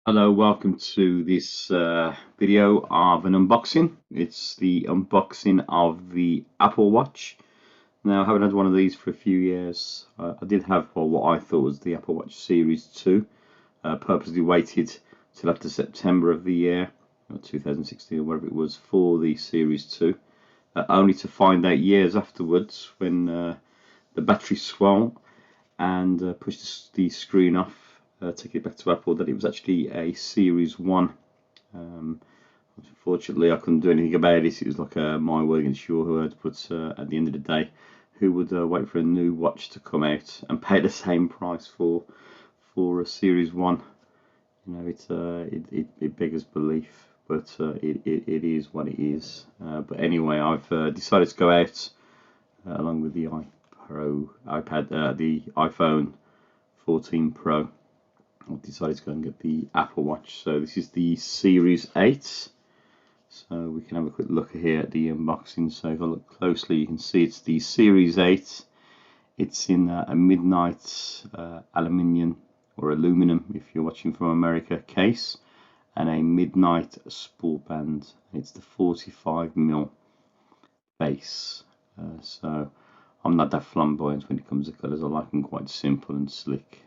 Hello, welcome to this video of an unboxing. It's the unboxing of the Apple Watch. Now, I haven't had one of these for a few years. I did have what I thought was the Apple Watch Series 2. Purposely waited till after September of the year, or 2016 or whatever it was, for the Series 2. Only to find out years afterwards when the battery swelled and pushed the screen off, take it back to Apple, that it was actually a Series 1. Unfortunately, I couldn't do anything about it. It was like my word against your word, but at the end of the day, who would wait for a new watch to come out and pay the same price for a Series 1? You know, it beggars belief, but it is what it is. But anyway, I've decided to go out along with the the iPhone 14 Pro. I've decided to go and get the Apple Watch. So this is the Series 8. So we can have a quick look here at the unboxing. So if I look closely, you can see it's the Series 8. It's in a midnight aluminium or aluminum, if you're watching from America, case, and a midnight sport band. It's the 45mm base. So I'm not that flamboyant when it comes to colours. I like them quite simple and slick.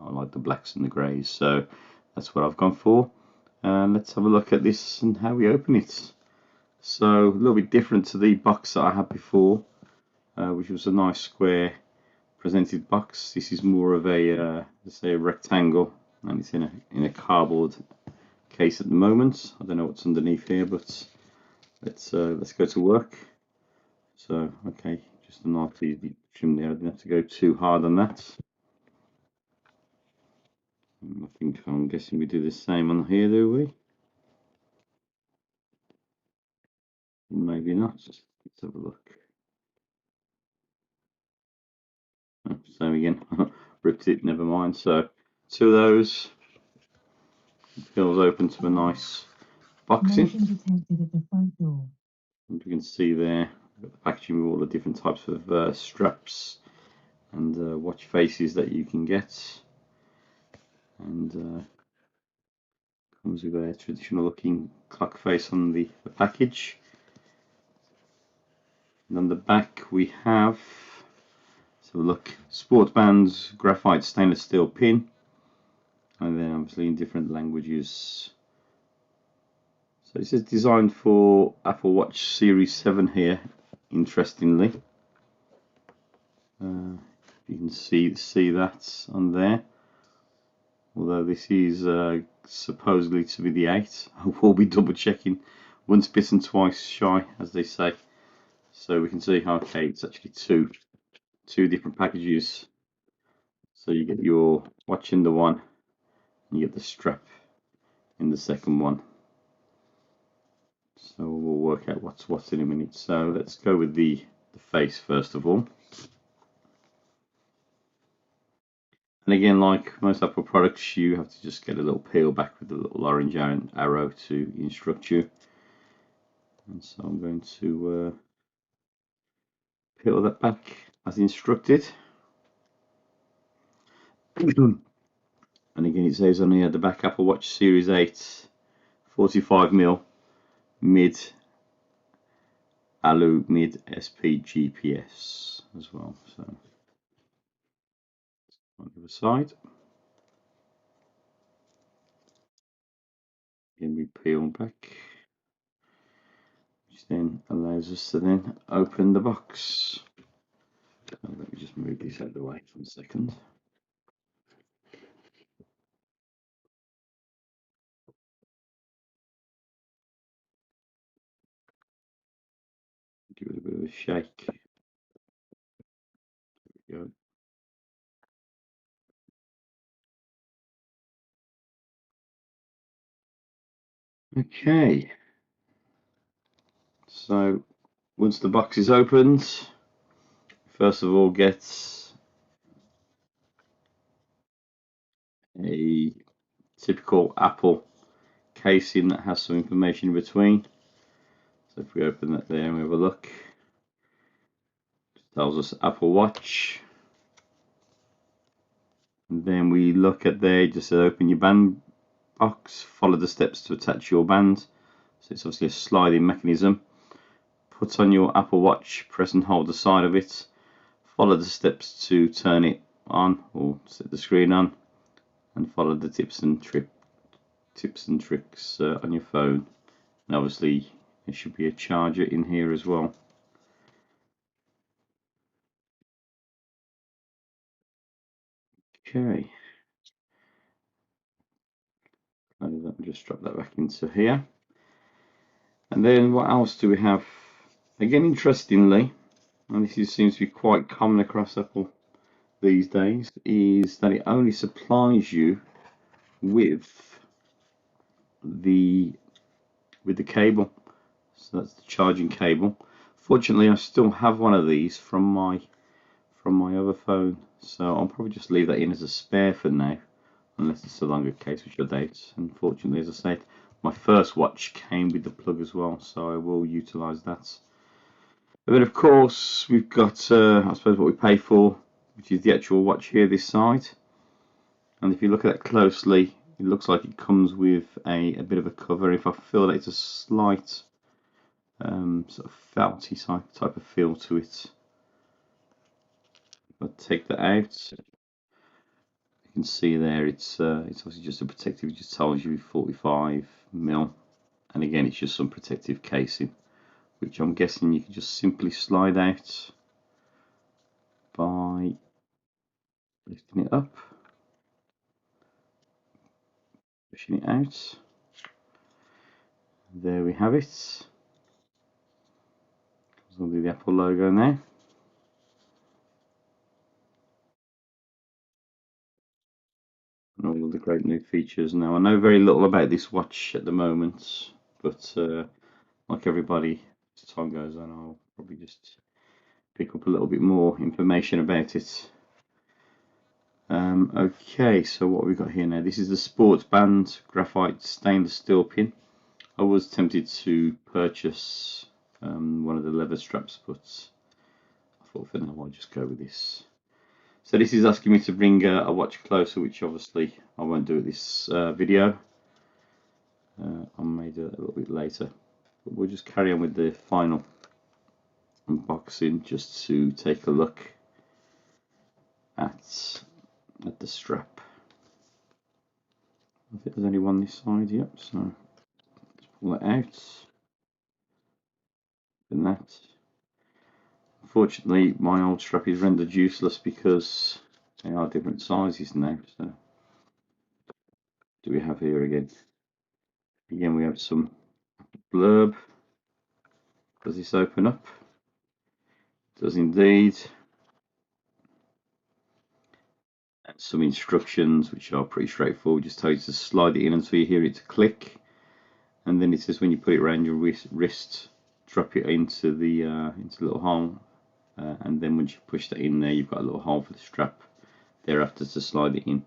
I like the blacks and the greys, so that's what I've gone for. Let's have a look at this and how we open it. So a little bit different to the box that I had before, which was a nice square presented box. This is more of a let's say a rectangle, and it's in a cardboard case at the moment. I don't know what's underneath here, but let's go to work. So okay, just a nice easy trim there. I didn't have to go too hard on that. I'm guessing we do the same on here, do we? Maybe not. Let's have a look. Oh, same again. Ripped it, never mind. So two of those. Feels open to a nice boxing. Detected at the front door. And you can see there, got the packaging with all the different types of straps and watch faces that you can get. And comes with a traditional looking clock face on the package. And on the back we have, so look, sport bands, graphite stainless steel pin, and then obviously in different languages. So this is designed for Apple Watch Series 7 here, interestingly. You can see that on there. Although this is supposedly to be the 8. I will be double checking. Once bitten, twice shy, as they say. So we can see, okay, it's actually two different packages. So you get your watch in the one, and you get the strap in the second one. So we'll work out what's in a minute. So let's go with the face first of all. And again, like most Apple products, you have to just get a little peel back with the little orange arrow to instruct you. And so I'm going to peel that back as instructed. And again, it says on here the back Apple Watch Series 8 45mm mid alu mid SP GPS as well. So on the other side, again we peel back, which then allows us to then open the box. So let me just move this out of the way for a second. Give it a bit of a shake. There we go. Okay, so once the box is opened, first of all get a typical Apple casing that has some information in between. So if we open that there and we have a look, it tells us Apple Watch. And then we look at there, just open your band box, follow the steps to attach your band. So it's obviously a sliding mechanism. Put on your Apple Watch, press and hold the side of it. Follow the steps to turn it on or set the screen on, and follow the tips and tricks on your phone. And obviously there should be a charger in here as well. Okay, let me just drop that back into here. And then what else do we have? Again, interestingly, and this seems to be quite common across Apple these days, is that it only supplies you with the cable. So that's the charging cable. Fortunately, I still have one of these from my other phone, so I'll probably just leave that in as a spare for now, unless it's a longer case, which I doubt. Unfortunately, as I said, my first watch came with the plug as well, so I will utilise that. But then, of course, we've got, I suppose, what we pay for, which is the actual watch here, this side. And if you look at it closely, it looks like it comes with a bit of a cover. If I feel that it's a slight sort of felty type of feel to it. But take that out. You can see there it's obviously just a protective. It just tells you 45mm, and again it's just some protective casing, which I'm guessing you can just simply slide out by lifting it up, pushing it out. There we have it. There'll be the Apple logo now. And all of the great new features. Now I know very little about this watch at the moment, but like everybody, as time goes on, I'll probably just pick up a little bit more information about it. Okay, so what have we got here now? This is the Sports Band graphite stainless steel pin. I was tempted to purchase one of the leather straps, but I thought for now I'll just go with this. So this is asking me to bring a watch closer, which obviously I won't do at this video. I may do it a little bit later, but we'll just carry on with the final unboxing just to take a look at the strap. I think there's only one this side, yep, so let's pull it out. And that, unfortunately, my old strap is rendered useless because they are different sizes now. So, do we have here again? Again, we have some blurb. Does this open up? It does indeed. And some instructions which are pretty straightforward. Just tell you to slide it in until you hear it click, and then it says when you put it around your wrist, drop it into the little hole, and then once you push that in there, you've got a little hole for the strap thereafter to slide it in.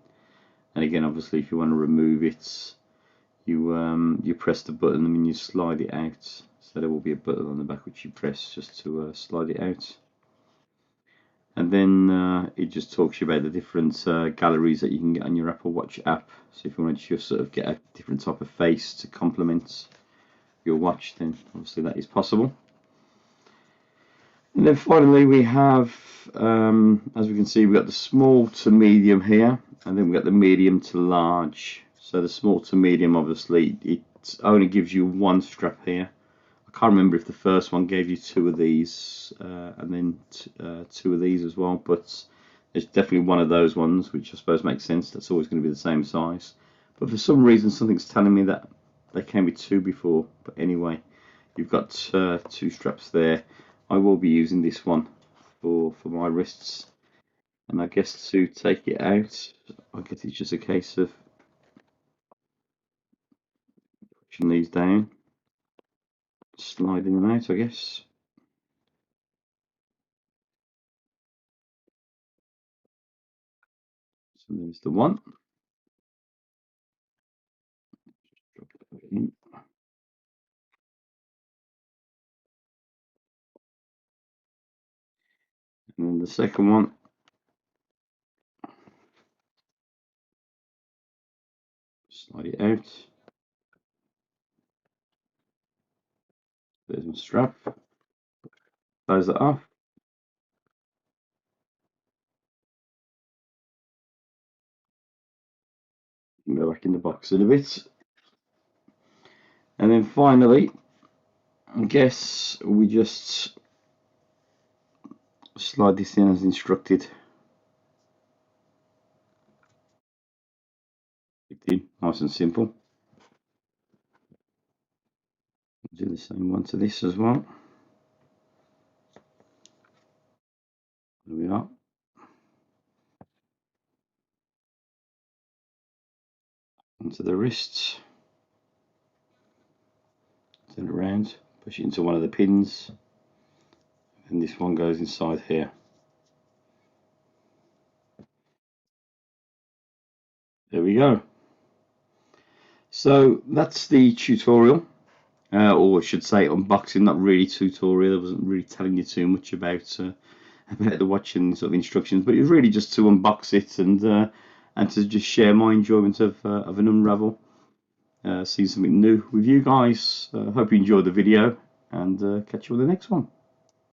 And again, obviously, if you want to remove it, you press the button and then you slide it out. So there will be a button on the back which you press just to slide it out. And then it just talks you about the different galleries that you can get on your Apple Watch app. So if you want to just sort of get a different type of face to complement your watch, then obviously that is possible. And then finally we have, as we can see, we've got the small to medium here, and then we've got the medium to large. So the small to medium, obviously, it only gives you one strap here. I can't remember if the first one gave you two of these, and then two of these as well, but there's definitely one of those ones, which I suppose makes sense. That's always going to be the same size. But for some reason, something's telling me that they came with two before. But anyway, you've got two straps there. I will be using this one for my wrists, and I guess to take it out, I guess it's just a case of pushing these down, sliding them out, I guess. So there's the one. Drop it in. And then the second one. Slide it out. There's my strap. Close that off. Go back in the box in a bit. And then finally, I guess we just slide this in as instructed. Nice and simple. Do the same one to this as well. There we are. Onto the wrists. Turn it around, push it into one of the pins, and this one goes inside here. There we go. So that's the tutorial, or I should say unboxing, not really tutorial. I wasn't really telling you too much about the watch and sort of instructions, but it was really just to unbox it and to just share my enjoyment of an Unravel. See something new with you guys. Hope you enjoyed the video, and catch you on the next one.